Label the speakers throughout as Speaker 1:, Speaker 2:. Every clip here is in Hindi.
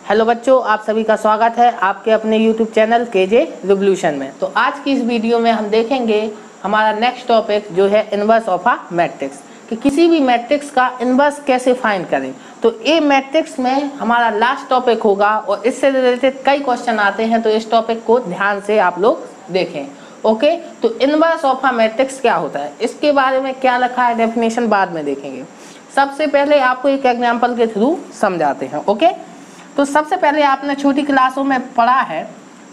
Speaker 1: हेलो बच्चों, आप सभी का स्वागत है आपके अपने यूट्यूब चैनल केजे रिवोल्यूशन में। तो आज की इस वीडियो में हम देखेंगे हमारा नेक्स्ट टॉपिक जो है इनवर्स ऑफ अ मैट्रिक्स, कि किसी भी मैट्रिक्स का इनवर्स कैसे फाइंड करें। तो ए मैट्रिक्स में हमारा लास्ट टॉपिक होगा और इससे रिलेटेड कई क्वेश्चन आते हैं, तो इस टॉपिक को ध्यान से आप लोग देखें। ओके, तो इनवर्स ऑफ अ मैट्रिक्स क्या होता है, इसके बारे में क्या लिखा है डेफिनेशन बाद में देखेंगे। सबसे पहले आपको एक एग्जाम्पल के थ्रू समझाते हैं। ओके, तो सबसे पहले आपने छोटी क्लासों में पढ़ा है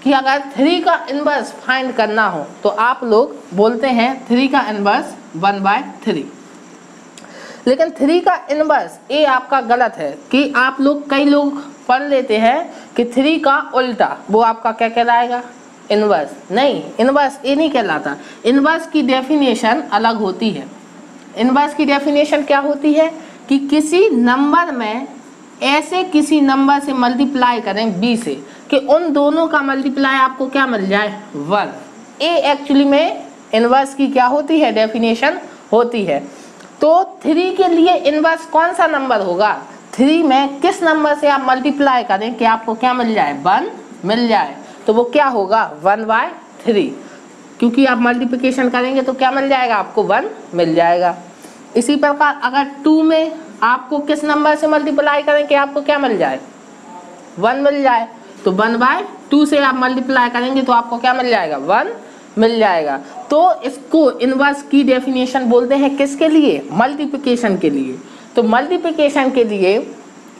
Speaker 1: कि अगर 3 का इनवर्स फाइंड करना हो तो आप लोग बोलते हैं 3 का इनवर्स 1/3। लेकिन 3 का इनवर्स ये आपका गलत है कि आप लोग कई लोग पढ़ लेते हैं कि 3 का उल्टा वो आपका क्या कहलाएगा, इनवर्स। नहीं, इनवर्स ये नहीं कहलाता। इनवर्स की डेफिनेशन अलग होती है। इनवर्स की डेफिनेशन क्या होती है कि किसी नंबर में ऐसे किसी नंबर से मल्टीप्लाई करें b से कि उन दोनों का मल्टीप्लाई आपको क्या मिल जाए, 1। ये एक्चुअली में इनवर्स की क्या होती है, डेफिनेशन होती है। तो 3 के लिए इनवर्स कौन सा नंबर होगा, 3 में किस नंबर से आप मल्टीप्लाई करें कि आपको क्या मिल जाए, 1 मिल जाए, तो वो क्या होगा 1/3। क्योंकि आप मल्टीप्लिकेशन करेंगे तो क्या मिल जाएगा, आपको 1 मिल जाएगा। इसी प्रकार अगर 2 में आपको किस नंबर से मल्टीप्लाई करें कि आपको क्या मिल जाए, 1 मिल जाए, तो 1/2 से आप मल्टीप्लाई करेंगे तो आपको क्या मिल जाएगा, 1 मिल जाएगा। तो इसको इनवर्स की डेफिनेशन बोलते हैं किसके लिए, मल्टीप्लिकेशन के लिए। तो मल्टीप्लिकेशन के लिए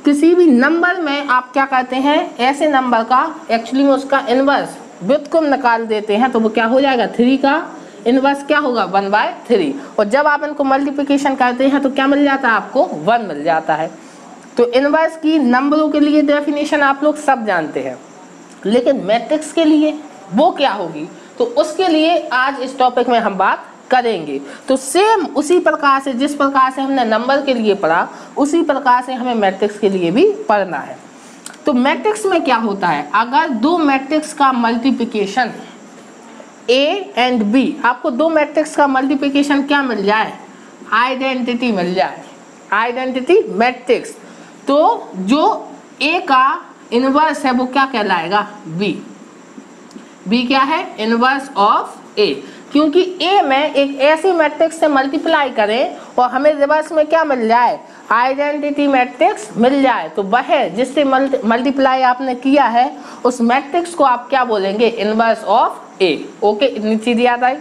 Speaker 1: किसी भी नंबर में आप क्या करते हैं, ऐसे नंबर का एक्चुअली में उसका इनवर्स व्युत्क्रम निकाल देते हैं, तो वो क्या हो जाएगा, 3 का इनवर्स क्या होगा, 1/3। और जब आप इनको मल्टीप्लिकेशन करते हैं तो क्या मिल जाता है, आपको 1 मिल जाता है। तो इनवर्स की नंबरों के लिए डेफिनेशन आप लोग सब जानते हैं, लेकिन मैट्रिक्स के लिए वो क्या होगी, तो उसके लिए आज इस टॉपिक में हम बात करेंगे। तो सेम उसी प्रकार से जिस प्रकार से हमने नंबर के लिए पढ़ा, उसी प्रकार से हमें मैट्रिक्स के लिए भी पढ़ना है। तो मैट्रिक्स में क्या होता है, अगर दो मैट्रिक्स का मल्टीप्लिकेशन A एंड B, आपको दो मैट्रिक्स का मल्टीप्लिकेशन क्या मिल जाए, आइडेंटिटी मिल जाए, आइडेंटिटी मैट्रिक्स, तो जो A का इनवर्स है वो क्या कहलाएगा, B। B क्या है, इनवर्स ऑफ A। क्योंकि A में एक ऐसी मैट्रिक्स से मल्टीप्लाई करें और हमें रिवर्स में क्या मिल जाए, आइडेंटिटी मैट्रिक्स मिल जाए, तो वह जिससे मल्टीप्लाई आपने किया है उस मैट्रिक्स को आप क्या बोलेंगे, इनवर्स ऑफ A। ओके, इतनी चीज याद आई।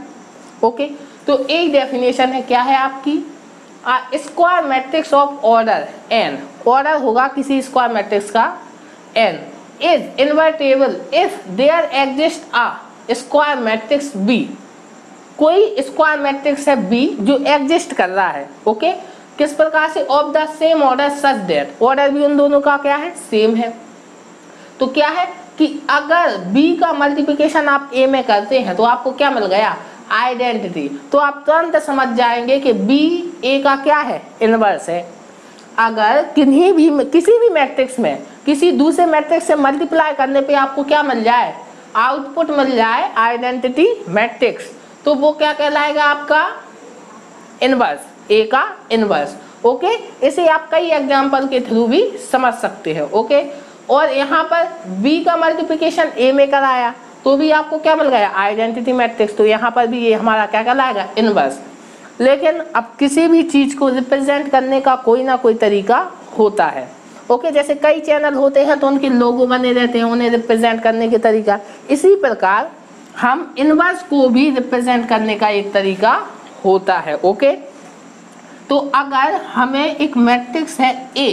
Speaker 1: ओके, तो एक डेफिनेशन है क्या है आपकी, square matrix of order n। Order होगा किसी स्क्वायर मैट्रिक्स का n is invertible if there exist a square matrix B। कोई स्क्वायर मैट्रिक्स है B जो एग्जिस्ट कर रहा है। ओके, किस प्रकार से, of the same order such that, order भी उन दोनों का क्या है, सेम है। तो क्या है कि अगर B का मल्टीप्लिकेशन आप A में करते हैं तो आपको क्या मिल गया, आइडेंटिटी। तो आप तुरंत समझ जाएंगे कि B A का क्या है, इनवर्स है। अगर किसी भी मैट्रिक्स में किसी दूसरे मैट्रिक्स से मल्टीप्लाई करने पे आपको क्या मिल जाए, आउटपुट मिल जाए आइडेंटिटी मैट्रिक्स, तो वो क्या कहलाएगा, आपका इनवर्स, A का इनवर्स। ओके, इसे आप कई एग्जाम्पल के थ्रू भी समझ सकते हैं। ओके, और यहाँ पर B का मल्टीप्लिकेशन A में कराया तो भी आपको क्या मिल गया, आइडेंटिटी मैट्रिक्स, तो यहाँ पर भी ये हमारा क्या कहलाएगा, इनवर्स। लेकिन अब किसी भी चीज़ को रिप्रेजेंट करने का कोई ना कोई तरीका होता है। ओके, जैसे कई चैनल होते हैं तो उनके लोगो बने रहते हैं, उन्हें रिप्रेजेंट करने के तरीका, इसी प्रकार हम इनवर्स को भी रिप्रेजेंट करने का एक तरीका होता है। ओके, तो अगर हमें एक मैट्रिक्स है A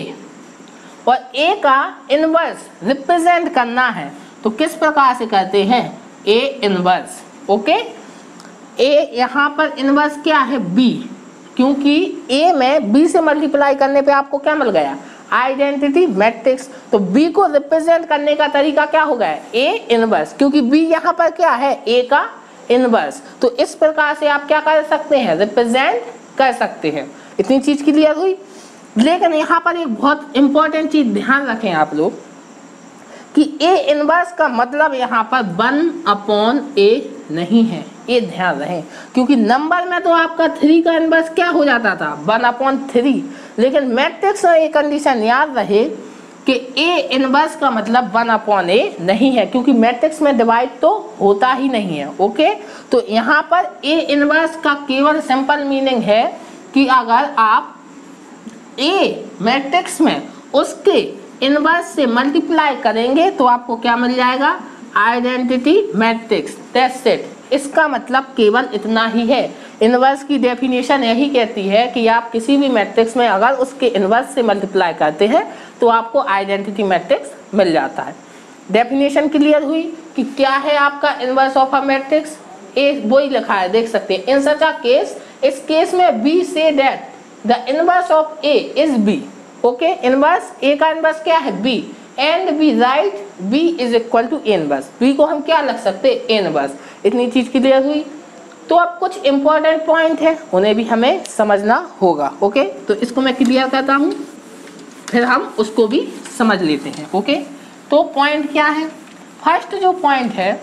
Speaker 1: और A का इनवर्स रिप्रेजेंट करना है तो किस प्रकार से करते हैं, A इनवर्स। ओके, A यहाँ पर इनवर्स क्या है, B, क्योंकि A में B से मल्टीप्लाई करने पे आपको क्या मिल गया, आइडेंटिटी मैट्रिक्स। तो B को रिप्रेजेंट करने का तरीका क्या हो गया, A इनवर्स, क्योंकि B यहाँ पर क्या है, A का इनवर्स। तो इस प्रकार से आप क्या कर सकते हैं, रिप्रेजेंट कर सकते हैं। इतनी चीज क्लियर हुई। लेकिन यहाँ पर एक बहुत इंपॉर्टेंट चीज ध्यान रखें आप लोग कि A इनवर्स का मतलब यहाँ पर 1/A नहीं है, ये ध्यान रहे। क्योंकि नंबर में तो आपका 3 का इनवर्स क्या हो जाता था, 1/3, लेकिन मैट्रिक्स में एक कंडीशन याद रहे कि ए इनवर्स का मतलब 1/a नहीं है, क्योंकि मैट्रिक्स में डिवाइड तो होता ही नहीं है। ओके, तो यहाँ पर ए इनवर्स का केवल सिंपल मीनिंग है कि अगर आप ए मैट्रिक्स में उसके इनवर्स से मल्टीप्लाई करेंगे तो आपको क्या मिल जाएगा, आइडेंटिटी मैट्रिक्स। दैट्स इट, इसका मतलब केवल इतना ही है। इनवर्स की डेफिनेशन यही कहती है कि आप किसी भी मैट्रिक्स में अगर उसके इनवर्स से मल्टीप्लाई करते हैं तो आपको आइडेंटिटी मैट्रिक्स मिल जाता है। डेफिनेशन क्लियर हुई कि क्या है आपका inverse of a matrix. A वही लिखा है, देख सकते हैं। इन सच अ केस, इस केस में बी से that the inverse of A is B. Okay, inverse A का इनवर्स क्या है, B, and we write B is equal to A inverse. B को हम क्या लिख सकते हैं, ए इनवर्स। इतनी चीज क्लियर हुई। तो अब कुछ इंपॉर्टेंट पॉइंट है, उन्हें भी हमें समझना होगा। ओके, तो इसको मैं क्लियर करता हूँ, फिर हम उसको भी समझ लेते हैं। ओके, तो पॉइंट क्या है, फर्स्ट जो पॉइंट है,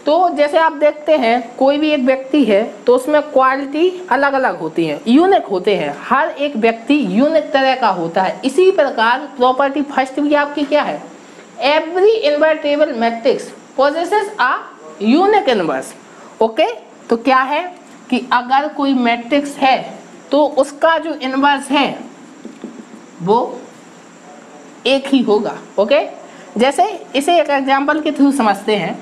Speaker 1: तो जैसे आप देखते हैं कोई भी एक व्यक्ति है तो उसमें क्वालिटी अलग अलग होती है, यूनिक होते हैं। हर एक व्यक्ति यूनिक तरह का होता है। इसी प्रकार प्रॉपर्टी फर्स्ट भी आपकी क्या है, every invertible matrix possesses a unique inverse. Okay, तो क्या है कि अगर कोई मैट्रिक्स है तो उसका जो इनवर्स है वो एक ही होगा। ओके, जैसे इसे एक एग्जांपल के थ्रू समझते हैं।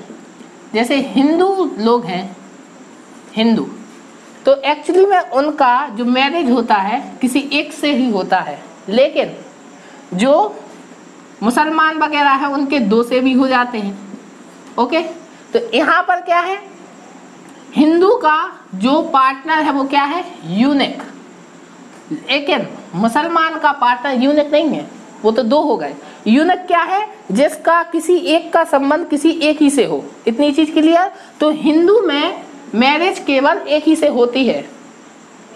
Speaker 1: जैसे हिंदू लोग हैं, हिंदू, तो एक्चुअली में उनका जो मैरिज होता है किसी एक से ही होता है, लेकिन जो मुसलमान वगैरह है उनके दो से भी हो जाते हैं। ओके, तो यहाँ पर क्या है, हिंदू का जो पार्टनर है वो क्या है, यूनिक, लेकिन मुसलमान का पार्टनर यूनिक नहीं है, वो तो दो हो गए। यूनिक क्या है, जिसका किसी एक का संबंध किसी एक ही से हो। इतनी चीज क्लियर। तो हिंदू में मैरिज केवल एक ही से होती है,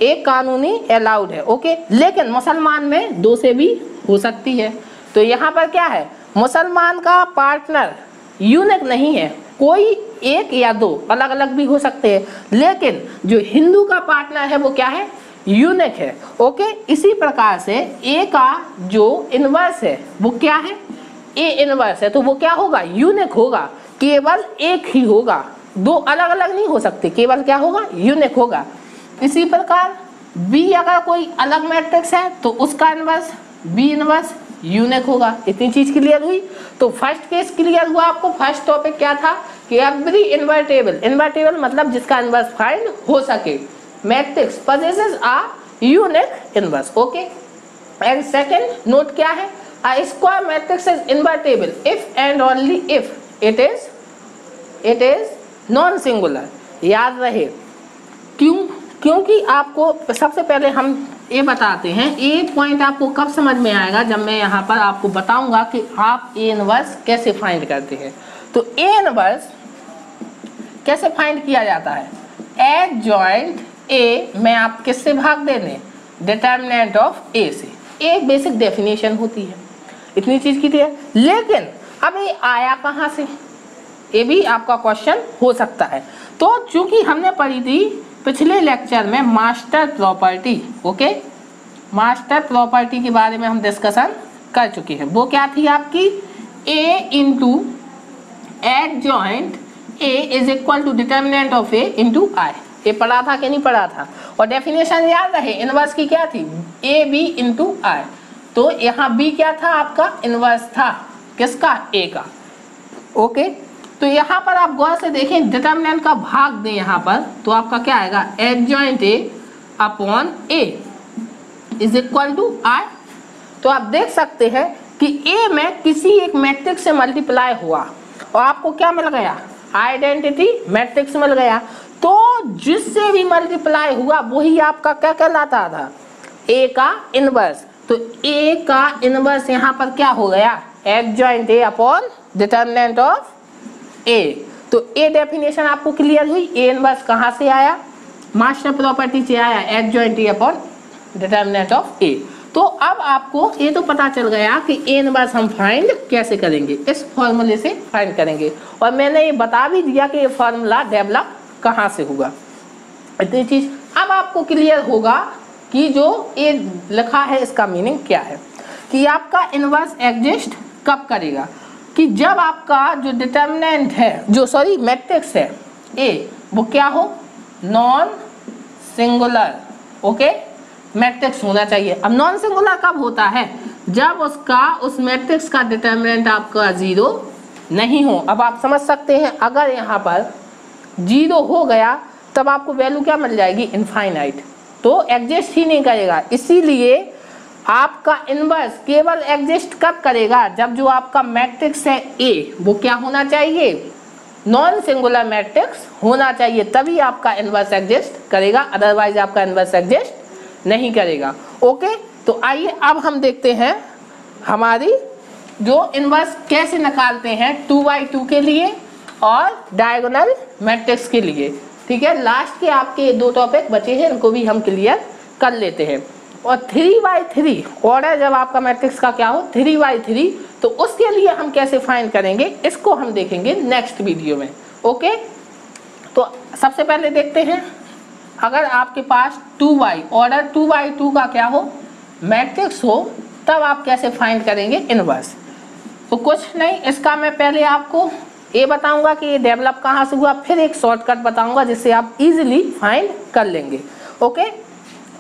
Speaker 1: एक कानूनी अलाउड है। ओके, लेकिन मुसलमान में दो से भी हो सकती है। तो यहाँ पर क्या है, मुसलमान का पार्टनर यूनिक नहीं है, कोई एक या दो अलग अलग भी हो सकते हैं, लेकिन जो हिंदू का पार्टनर है वो क्या है, यूनिक है। ओके, इसी प्रकार से ए का जो इनवर्स है वो क्या है, ए इनवर्स है, तो वो क्या होगा, यूनिक होगा, केवल एक ही होगा, दो अलग अलग नहीं हो सकते, केवल क्या होगा, यूनिक होगा। इसी प्रकार बी अगर कोई अलग मैट्रिक्स है तो उसका इनवर्स बी इनवर्स यूनिक होगा। इतनी चीज क्लियर हुई। तो फर्स्ट केस क्लियर हुआ आपको। फर्स्ट टॉपिक क्या था कि एवरी इन्वर्टेबल, इन्वर्टेबल मतलब जिसका इनवर्स फाइंड हो सके, matrix possesses a unique inverse. Okay, and second note क्या है, a square matrix is invertible if and only if it is non singular। याद रहे, क्योंकि आपको सबसे पहले हम ये बताते हैं, ये पॉइंट आपको कब समझ में आएगा, जब मैं यहाँ पर आपको बताऊंगा कि आप ए इनवर्स कैसे फाइंड करते हैं। तो ए इनवर्स कैसे फाइंड किया जाता है, एडजॉइंट ए में आप किससे भाग देने, डिटर्मिनेंट ऑफ ए से। एक बेसिक डेफिनेशन होती है, इतनी चीज की थी। लेकिन अब ये आया कहाँ से, ये भी आपका क्वेश्चन हो सकता है। तो चूंकि हमने पढ़ी थी पिछले लेक्चर में master property, okay, master property के बारे में हम डिस्कशन कर चुके हैं। वो क्या थी आपकी, A into adjoint A is equal to determinant of A into I. ये पढ़ा था कि नहीं पढ़ा था। और डेफिनेशन याद रहे, इनवर्स की क्या थी, ए बी इंटू आई। तो यहाँ बी क्या था आपका, इनवर्स था किसका, ए का। ओके, तो यहाँ पर आप गौर से देखें, डिटर्मिनेंट का भाग दें यहाँ पर, तो आपका क्या आएगा, adjoint A upon A is equal to I. तो आप देख सकते हैं कि ए में किसी एक मैट्रिक्स से मल्टीप्लाई हुआ और आपको क्या मिल गया, आइडेंटिटी मैट्रिक्स मिल गया। तो जिससे भी मल्टीप्लाई हुआ वही आपका क्या कहलाता था, ए का इनवर्स। तो ए का इनवर्स यहाँ पर क्या हो गया, adjoint A upon determinant of A. तो ए डेफिनेशन आपको क्लियर हुई। ए इनवर्स कहाँ से आया, मास्टर प्रॉपर्टी से आया, adjoint A upon determinant of A. तो अब आपको ये तो पता चल गया कि ए इनवर्स हम फाइंड कैसे करेंगे, इस फॉर्मूले से फाइंड करेंगे। और मैंने ये बता भी दिया कि ये फॉर्मूला डेवलप कहाँ से होगा, इतनी चीज अब आपको क्लियर होगा कि जो ए लिखा है इसका मीनिंग क्या है। कि आपका इनवर्स एग्जिस्ट कब करेगा, कि जब आपका जो डिटर्मिनेंट है, जो सॉरी मैट्रिक्स है ए, वो क्या हो, नॉन सिंगुलर, ओके, मैट्रिक्स होना चाहिए। अब नॉन सिंगुलर कब होता है, जब उसका उस मैट्रिक्स का डिटर्मिनेंट आपका 0 नहीं हो। अब आप समझ सकते हैं अगर यहाँ पर 0 हो गया तब आपको वैल्यू क्या मिल जाएगी, इनफाइनाइट, तो एग्जिस्ट ही नहीं करेगा। इसीलिए आपका इनवर्स केवल एग्जिस्ट कब करेगा, जब जो आपका मैट्रिक्स है ए वो क्या होना चाहिए, नॉन सिंगुलर मैट्रिक्स होना चाहिए, तभी आपका इनवर्स एग्जिस्ट करेगा, अदरवाइज आपका इनवर्स एग्जिस्ट नहीं करेगा। ओके, तो आइए अब हम देखते हैं हमारी जो इनवर्स कैसे निकालते हैं 2/2 के लिए और डायगोनल मैट्रिक्स के लिए। ठीक है, लास्ट के आपके 2 टॉपिक बचे हैं, इनको भी हम क्लियर कर लेते हैं। और 3/3 ऑर्डर जब आपका मैट्रिक्स का क्या हो 3/3, तो उसके लिए हम कैसे फाइंड करेंगे इसको हम देखेंगे नेक्स्ट वीडियो में। ओके, तो सबसे पहले देखते हैं अगर आपके पास 2/, ऑर्डर 2/2 का क्या हो मैट्रिक्स हो, तब आप कैसे फाइंड करेंगे इनवर्स। तो कुछ नहीं, इसका मैं पहले आपको ये बताऊंगा कि ये डेवलप कहाँ से हुआ, फिर एक शॉर्टकट बताऊंगा जिससे आप इजीली फाइंड कर लेंगे। ओके,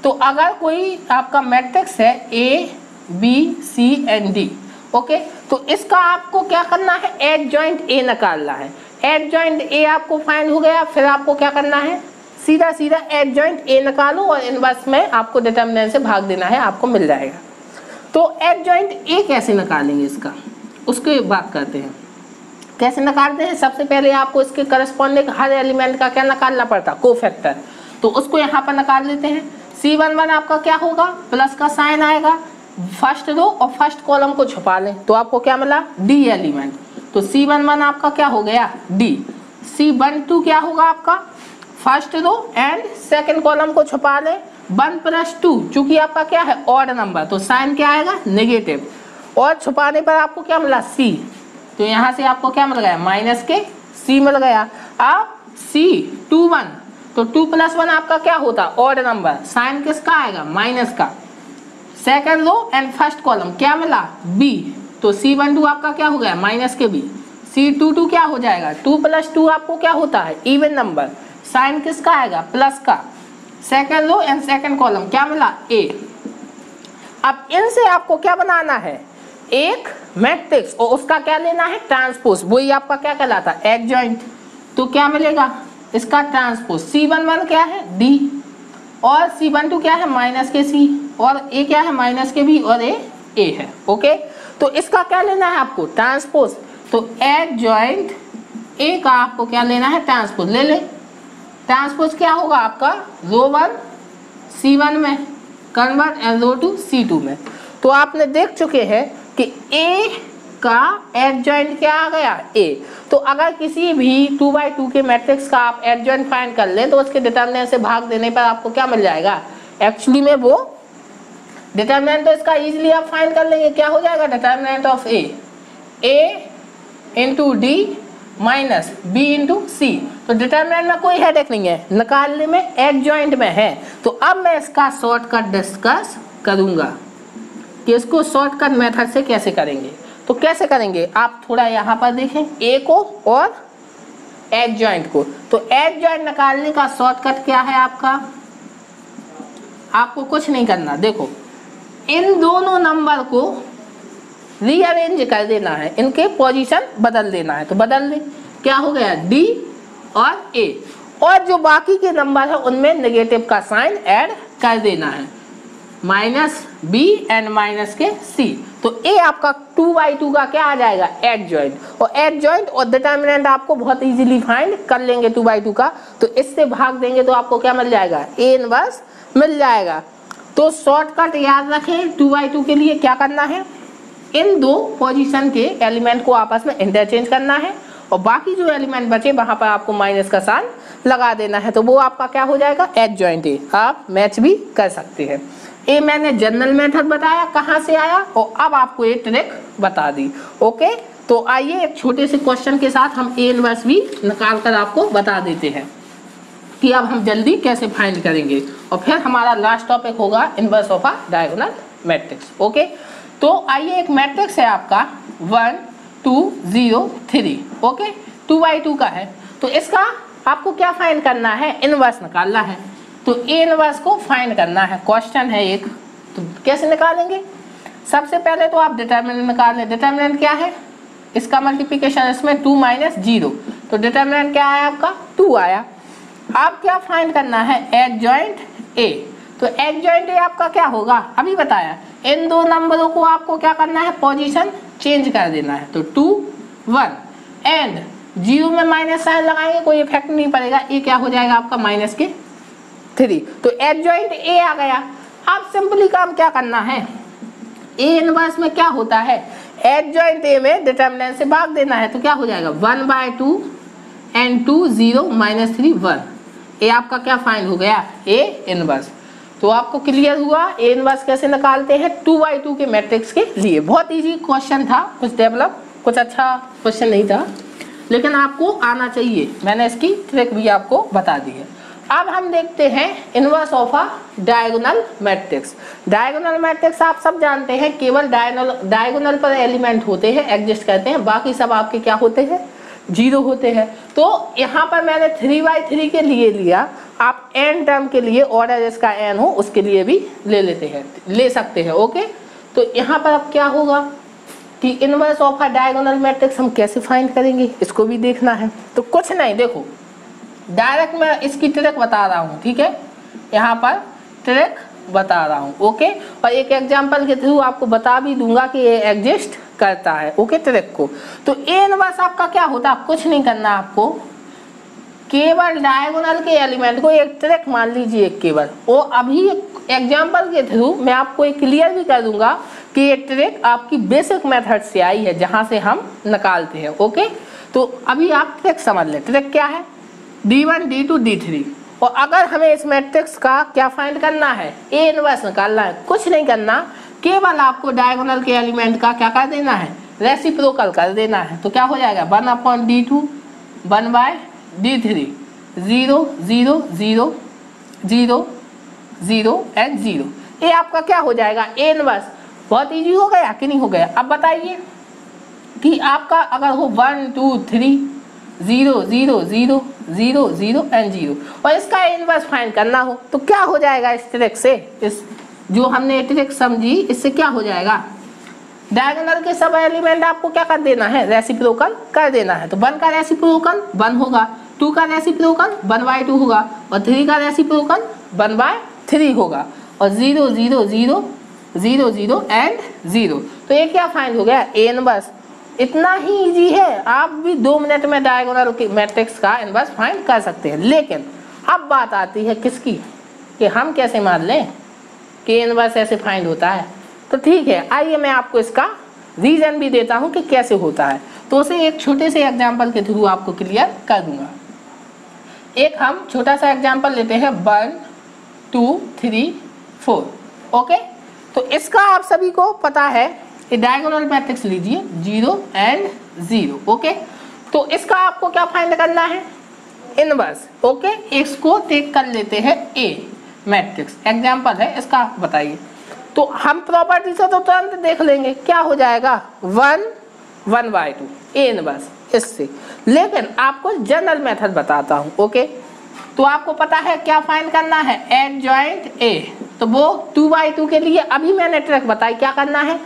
Speaker 1: तो अगर कोई आपका मैट्रिक्स है a b c and d, okay, तो इसका आपको क्या करना है, एडजॉइंट ए निकालना है। एडजॉइंट ए आपको फाइंड हो गया, फिर आपको क्या करना है, सीधा सीधा एडजॉइंट ए निकालो और इनवर्स में आपको डिटर्मिनेंट से भाग देना है, आपको मिल जाएगा। तो एडजॉइंट ए कैसे निकालेंगे इसका, उसकी बात करते हैं। कैसे निकालते हैं, सबसे पहले आपको इसके करस्पॉन्डिंग हर एलिमेंट का क्या निकालना पड़ता, कोफैक्टर, तो उसको यहाँ पर निकाल लेते हैं। C11 आपका क्या होगा, प्लस का साइन आएगा, फर्स्ट रो और फर्स्ट कॉलम को छुपा लें तो आपको क्या मिला, डी एलिमेंट, तो C11 आपका क्या हो गया, डी। C12 क्या होगा आपका, first row and second column को छुपा लें, 1 + 2, चूंकि आपका क्या है ऑड नंबर, तो साइन क्या आएगा, नेगेटिव, और छुपाने पर आपको क्या मिला, सी, तो यहाँ से आपको क्या मिल गया, माइनस के सी मिल गया। अब C21, तो 2 + 1 आपका क्या होता, ऑड नंबर, साइन किसका आएगा, माइनस का, second row and first column क्या मिला, बी, तो C12 आपका क्या हो गया, माइनस के बी। C22 क्या हो जाएगा, 2 + 2 आपको क्या होता है, इवन नंबर, साइन किसका आएगा, प्लस का, second row and second column क्या मिला, ए। अब इनसे आपको क्या बनाना है, एक मैट्रिक्स, और उसका क्या लेना है, ट्रांसपोज, वही आपका क्या कहलाता है, एडजॉइंट, तो क्या मिलेगा इसका ट्रांसपोज। C11 क्या है, डी, और C12 क्या है, माइनस के सी, और ए क्या है, माइनस के बी, और ए है। ओके, तो इसका क्या लेना है आपको, ट्रांसपोज, तो एडजॉइंट ए का आपको क्या लेना है, ट्रांसपोज ले ले। ट्रांसपोज क्या होगा आपका, रो 1 C1 में कन्वर्ट एंड रो 2 C2 में। तो आपने देख चुके हैं कि ए का एडजॉइंट क्या आ गया, ए। तो अगर किसी भी 2/2 के मैट्रिक्स का आप एडजॉइंट फाइंड कर लें तो उसके डिटर्मिनेंट से भाग देने पर आपको क्या मिल जाएगा, एक्चुअली में वो डिटर्मिनेंट तो इसका इजीली आप फाइंड कर लेंगे, क्या हो जाएगा, determinant of A into D minus B into C. तो डिटर्मिनेंट में कोई हेडेक नहीं है, निकालने में एडजॉइंट में है। तो अब मैं इसका शॉर्टकट डिस्कस करूंगा कि इसको शॉर्टकट मेथड से कैसे करेंगे। तो कैसे करेंगे, आप थोड़ा यहाँ पर देखें ए को और एडजॉइंट को। तो एडजॉइंट निकालने का शॉर्टकट क्या है आपका, आपको कुछ नहीं करना, देखो इन दोनों नंबर को रीअरेंज कर देना है, इनके पोजीशन बदल देना है। तो बदल दें, क्या हो गया, डी और ए, और जो बाकी के नंबर है उनमें नेगेटिव का साइन ऐड कर देना है, माइनस बी एंड माइनस के सी। तो ए आपका 2/2 का क्या आ जाएगा, एडजॉइंट, और एडजॉइंट और डिटर्मिनेंट आपको बहुत इजीली फाइंड कर लेंगे 2/2 का। तो इससे भाग देंगे तो आपको क्या मिल जाएगा, ए इनवर्स मिल जाएगा। तो शॉर्टकट याद रखें, 2/2 के लिए क्या करना है, इन दो पोजीशन के एलिमेंट को आपस में इंटरचेंज करना है, और बाकी जो एलिमेंट बचे वहां पर आपको माइनस का साइन लगा देना है। तो वो आपका क्या हो जाएगा, एडजॉइंट ए। आप मैच भी कर सकते हैं। ये मैंने जनरल मेथड बताया कहाँ से आया, और अब आपको ये ट्रिक बता दी। ओके, तो आइए एक छोटे से क्वेश्चन के साथ हम ए इनवर्स भी निकाल कर आपको बता देते हैं कि अब हम जल्दी कैसे फाइंड करेंगे, और फिर हमारा लास्ट टॉपिक होगा inverse of a diagonal matrix. Okay, तो आइए, एक मैट्रिक्स है आपका 1 2 0 3, ओके, 2/2 का है। तो इसका आपको क्या फाइंड करना है, इनवर्स निकालना है। तो ए इनवर्स को फाइंड करना है, क्वेश्चन है एक। तो कैसे निकालेंगे, सबसे पहले तो आप डिटर्मिनेंट निकाल लें। डिटर्मिनेंट क्या है, इसका मल्टीप्लिकेशन इसमें 2 - 0, तो डिटर्मिनेंट क्या आया आपका 2 आया। अब क्या फाइंड करना है, एडजॉइंट ए। तो एडजॉइंट ए आपका क्या होगा, अभी बताया, इन दो नंबरों को आपको क्या करना है, पोजीशन चेंज कर देना है। तो 2 1 एंड 0 में माइनस साइन लगाएंगे, कोई इफेक्ट नहीं पड़ेगा, ये क्या हो जाएगा आपका -3। तो एडजॉइंट ए आ गया। अब सिंपली काम क्या करना है, ए इनवर्स में क्या होता है, एडजॉइंट ए में डिटर्मिनेंट से भाग देना है। तो क्या हो जाएगा 1/2 एंड 2 0 -3 1। ए आपका क्या फाइंड हो गया, ए इनवर्स। तो आपको क्लियर हुआ ए इनवर्स कैसे निकालते हैं 2/2 के मैट्रिक्स के लिए। बहुत इजी क्वेश्चन था, कुछ डेवलप, कुछ अच्छा क्वेश्चन नहीं था, लेकिन आपको आना चाहिए। मैंने इसकी ट्रिक भी आपको बता दी है। अब हम देखते हैं inverse of a diagonal matrix. Diagonal matrix आप सब जानते हैं, केवल डायगोनल पर एलिमेंट होते हैं, एग्जिस्ट करते हैं, बाकी सब आपके क्या होते हैं, 0 होते हैं। तो यहाँ पर मैंने 3/3 के लिए लिया, आप n टर्म के लिए ऑर्डर इसका n हो उसके लिए भी ले सकते हैं, ओके। तो यहाँ पर अब क्या होगा कि inverse of a diagonal matrix हम कैसे फाइंड करेंगे, इसको भी देखना है। तो कुछ नहीं, देखो डायरेक्ट मैं इसकी ट्रिक बता रहा हूँ, ठीक है, यहाँ पर ट्रिक बता रहा हूँ, ओके। और एक एग्जांपल के थ्रू आपको बता भी दूंगा कि ये एग्जिस्ट करता है, ओके, ट्रिक को। तो ए इनवर्स आपका क्या होता है, कुछ नहीं करना आपको, केवल डायगोनल के एलिमेंट को एक ट्रिक मान लीजिए केवल, और अभी एग्जांपल के थ्रू मैं आपको एक क्लियर भी कर दूंगा कि ये ट्रिक आपकी बेसिक मेथड से आई है, जहाँ से हम निकालते हैं, ओके। तो अभी आप ट्रिक समझ लें, ट्रिक क्या है, D1 D2 D3। और अगर हमें इस मैट्रिक्स का क्या फाइंड करना है, ए इनवर्स निकालना है, कुछ नहीं करना, केवल आपको डायगोनल के एलिमेंट का क्या कर देना है, रेसिप्रोकल कर देना है। तो क्या हो जाएगा 1/D2 1/D3 0 0 0 0 0 एंड 0। ये आपका क्या हो जाएगा, ए इनवर्स। बहुत इजी हो गया कि नहीं हो गया। अब बताइए कि आपका अगर हो 1 2 3 0 0 0 0 0 एंड 0 और इसका इनवर्स फाइंड करना हो, तो क्या हो जाएगा इस ट्रिक से, इस जो हमने ट्रिक समझी इससे क्या हो जाएगा, डायगोनल के सब एलिमेंट आपको क्या कर देना है, रेसिप्रोकल कर देना है। तो 1 का रेसिप्रोकल 1 होगा, 2 का रेसिप्रोकल 1/2 होगा, और 3 का रेसिप्रोकल 1/3 होगा, और 0 0 0 0 0 एंड 0। तो ये क्या फाइंड हो गया, ए इनवर्स। इतना ही इजी है, आप भी 2 मिनट में डायगोनल के मैट्रिक्स का इनवर्स फाइंड कर सकते हैं। लेकिन अब बात आती है किसकी, कि हम कैसे मान लें कि इनवर्स ऐसे फाइंड होता है। तो ठीक है, आइए मैं आपको इसका रीजन भी देता हूं कि कैसे होता है। तो उसे एक छोटे से एग्जांपल के थ्रू आपको क्लियर कर दूंगा। एक हम छोटा सा एग्जांपल लेते हैं 1 2 3 4, ओके। तो इसका आप सभी को पता है, ये डायगोनल मैट्रिक्स लीजिए 0 एंड 0, ओके। तो इसका आपको क्या फाइंड करना है, इनवर्स, ओके। इसको टेक कर लेते हैं ए मैट्रिक्स, एग्जांपल है इसका, बताइए। तो हम प्रॉपर्टी से तो तुरंत देख लेंगे, क्या हो जाएगा 1 1/2 ए इनवर्स इससे। लेकिन आपको जनरल मेथड बताता हूँ, ओके। तो आपको पता है क्या फाइंड करना है, एडजॉइंट ए। तो वो 2/2 के लिए अभी मैंने ट्रिक बताई, क्या करना है,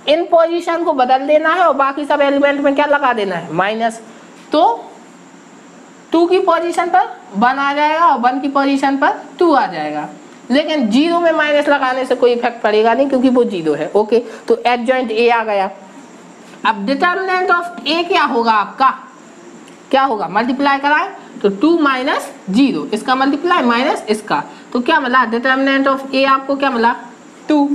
Speaker 1: इन पोजीशन को बदल देना है और बाकी सब एलिमेंट में क्या लगा देना है, माइनस। तो 2 की पोजीशन पर 1 आ जाएगा और 1 की पोजीशन पर 2 आ जाएगा। लेकिन 0 में माइनस लगाने से कोई इफेक्ट पड़ेगा नहीं, क्योंकि वो 0 है, ओके। तो एडजॉइंट ए आ गया। अब डिटर्मिनेंट ऑफ ए क्या होगा आपका, क्या होगा, मल्टीप्लाई कराए तो 2 - 0, इसका मल्टीप्लाई माइनस इसका, तो क्या मिला, डिटर्मिनेंट ऑफ ए आपको क्या मिला 2।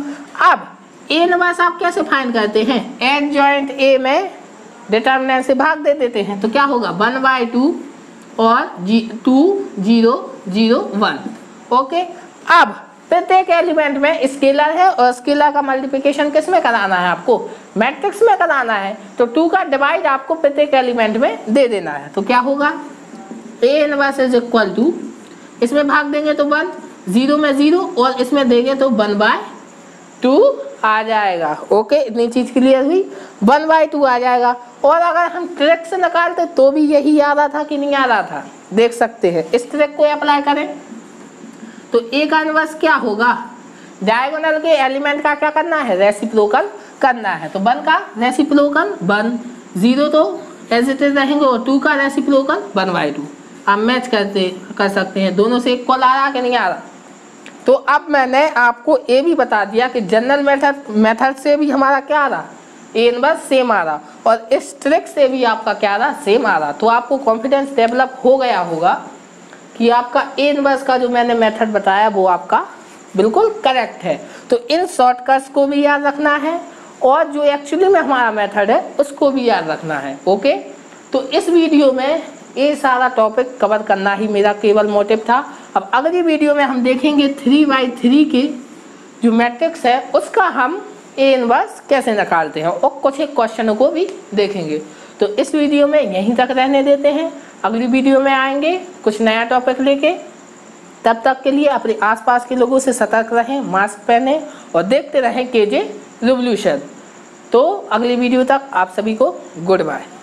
Speaker 1: अब ए इनवर्स आप कैसे फाइंड करते हैं, एडजॉइंट ए में डिटर्मिनेंट से भाग दे देते हैं, तो क्या होगा 1/2 और 2 0 0 1, ओके। अब प्रत्येक एलिमेंट में स्केलर है और स्केलर का मल्टीप्लिकेशन किस में कराना है, आपको मैट्रिक्स में कराना है। तो 2 का डिवाइड आपको प्रत्येक एलिमेंट में दे देना है। तो क्या होगा, a inverse is equal to, इसमें भाग देंगे तो 1, 0 में 0 और इसमें देंगे तो 1/2 2 आ जाएगा। ओके, इतनी चीज क्लियर हुई। 1/2 आ जाएगा। और अगर हम ट्रिक से निकालते तो भी यही आ रहा था कि नहीं आ रहा था, देख सकते हैं। इस ट्रिक को अप्लाई करें तो A का इनवर्स क्या होगा, डायगोनल के एलिमेंट का क्या करना है, रेसिप्रोकल करना है। तो 1 का रेसिप्रोकल 1, 0 तो एज इट इज रहेंगे, और 2 का रेसिप्रोकल 1/2। आप मैच कर सकते हैं, दोनों से इक्वल आ रहा कि नहीं आ रहा। तो अब मैंने आपको ये भी बता दिया कि जनरल मेथड से भी हमारा क्या आ रहा, A इनवर्स सेम आ रहा, और इस ट्रिक से भी आपका क्या आ रहा, सेम आ रहा। तो आपको कॉन्फिडेंस डेवलप हो गया होगा कि आपका A इनवर्स का जो मैंने मेथड बताया वो आपका बिल्कुल करेक्ट है। तो इन शॉर्टकट्स को भी याद रखना है, और जो एक्चुअली में हमारा मेथड है उसको भी याद रखना है। ओके, तो इस वीडियो में ये सारा टॉपिक कवर करना ही मेरा केवल मोटिव था। अब अगली वीडियो में हम देखेंगे 3/3 के जो मैट्रिक्स है उसका हम A इनवर्स कैसे निकालते हैं, और कुछ एक क्वेश्चनों को भी देखेंगे। तो इस वीडियो में यहीं तक रहने देते हैं, अगली वीडियो में आएंगे कुछ नया टॉपिक लेके। तब तक के लिए अपने आसपास के लोगों से सतर्क रहें, मास्क पहने और देखते रहें KJ रिवॉल्यूशन। तो अगली वीडियो तक आप सभी को गुड बाय।